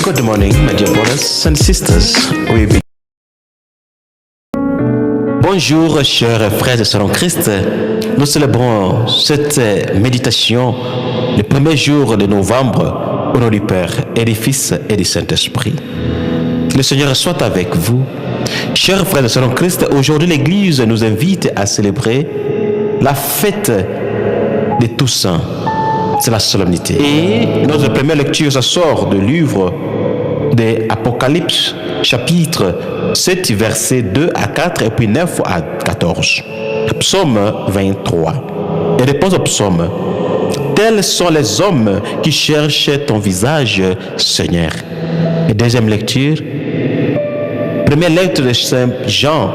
Good morning, my dear brothers and sisters. Bonjour, chers frères et sœurs en Christ. Nous célébrons cette méditation le premier jour de novembre au nom du Père et du Fils et du Saint-Esprit. Le Seigneur soit avec vous. Chers frères et sœurs en Christ, aujourd'hui l'Église nous invite à célébrer la fête de Toussaint. C'est la solennité. Et notre première lecture, ça sort du livre de Apocalypse, chapitre 7, versets 2 à 4 et puis 9 à 14. Psaume 23. Et réponse au psaume. Tels sont les hommes qui cherchent ton visage, Seigneur. Et deuxième lecture. Première lettre de Saint Jean,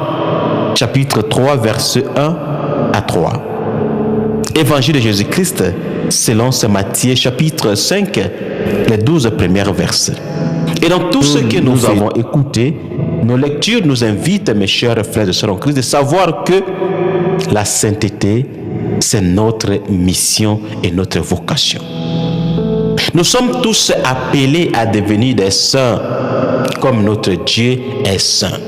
chapitre 3, versets 1 à 3. Évangile de Jésus-Christ, selon Saint Matthieu, chapitre 5, les 12 premiers versets. Et dans tout ce que nous avons écouté, nos lectures nous invitent, mes chers frères et sœurs en Christ, de savoir que la sainteté, c'est notre mission et notre vocation. Nous sommes tous appelés à devenir des saints, comme notre Dieu est saint.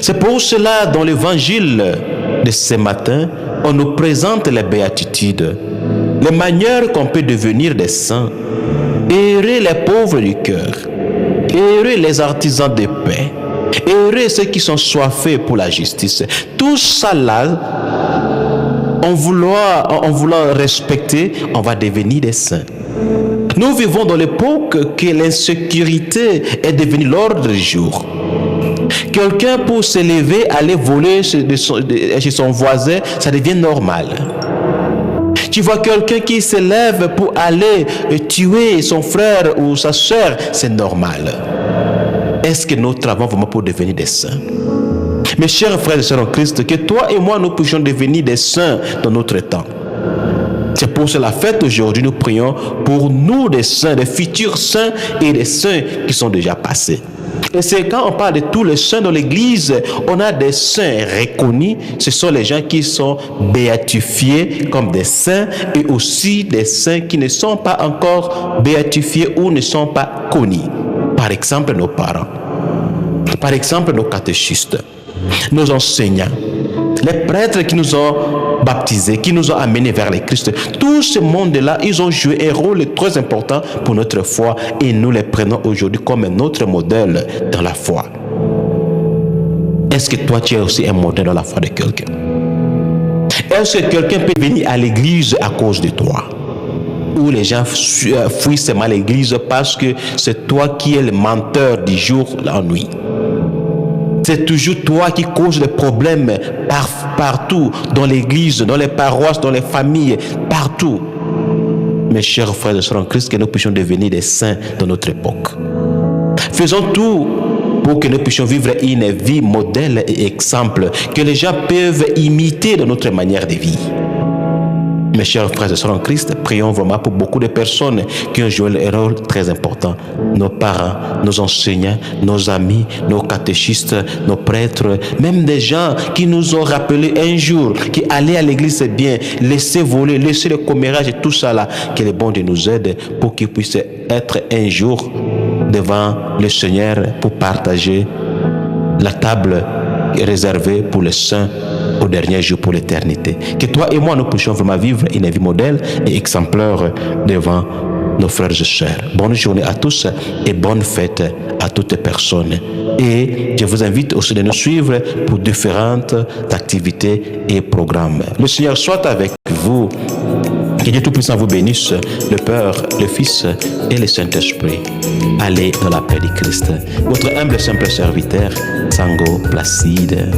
C'est pour cela, dans l'évangile de ce matin, on nous présente les béatitudes, les manières qu'on peut devenir des saints. Heureux les pauvres du cœur, heureux les artisans de paix, heureux ceux qui sont soifés pour la justice. Tout ça là, en voulant respecter, on va devenir des saints. Nous vivons dans l'époque que l'insécurité est devenue l'ordre du jour. Quelqu'un pour se lever, aller voler chez son voisin, ça devient normal. Tu vois quelqu'un qui se lève pour aller tuer son frère ou sa soeur, c'est normal. Est-ce que nous travaillons vraiment pour devenir des saints? Mes chers frères et sœurs en Christ, que toi et moi nous puissions devenir des saints dans notre temps. C'est pour cela fête aujourd'hui, nous prions pour nous des saints, des futurs saints et des saints qui sont déjà passés. Et c'est quand on parle de tous les saints dans l'église, on a des saints reconnus. Ce sont les gens qui sont béatifiés comme des saints et aussi des saints qui ne sont pas encore béatifiés ou ne sont pas connus. Par exemple, nos parents. Par exemple, nos catéchistes, nos enseignants, les prêtres qui nous ont baptisés, qui nous ont amenés vers le Christ. Tout ce monde-là, ils ont joué un rôle très important pour notre foi et nous les prenons aujourd'hui comme notre modèle dans la foi. Est-ce que toi, tu es aussi un modèle dans la foi de quelqu'un? Est-ce que quelqu'un peut venir à l'église à cause de toi? Ou les gens fuient seulement l'église parce que c'est toi qui es le menteur du jour, la nuit? C'est toujours toi qui causes des problèmes partout, dans l'église, dans les paroisses, dans les familles, partout. Mes chers frères et sœurs en Christ, que nous puissions devenir des saints dans notre époque. Faisons tout pour que nous puissions vivre une vie modèle et exemple, que les gens peuvent imiter dans notre manière de vie. Mes chers frères et sœurs en Christ, prions vraiment pour beaucoup de personnes qui ont joué un rôle très important. Nos parents, nos enseignants, nos amis, nos catéchistes, nos prêtres, même des gens qui nous ont rappelé un jour qui aller à l'église c'est bien, laisser voler, laisser le commérage et tout ça là, que le bon Dieu nous aide pour qu'ils puissent être un jour devant le Seigneur pour partager la table réservée pour les saints au dernier jour pour l'éternité. Que toi et moi nous puissions vraiment vivre une vie modèle et exemplaire devant nos frères et sœurs. Bonne journée à tous et bonne fête à toutes les personnes. Et je vous invite aussi de nous suivre pour différentes activités et programmes. Le Seigneur soit avec vous. Que Dieu Tout-Puissant vous bénisse, le Père, le Fils et le Saint-Esprit. Allez dans la paix du Christ. Votre humble simple serviteur, Sango Placide.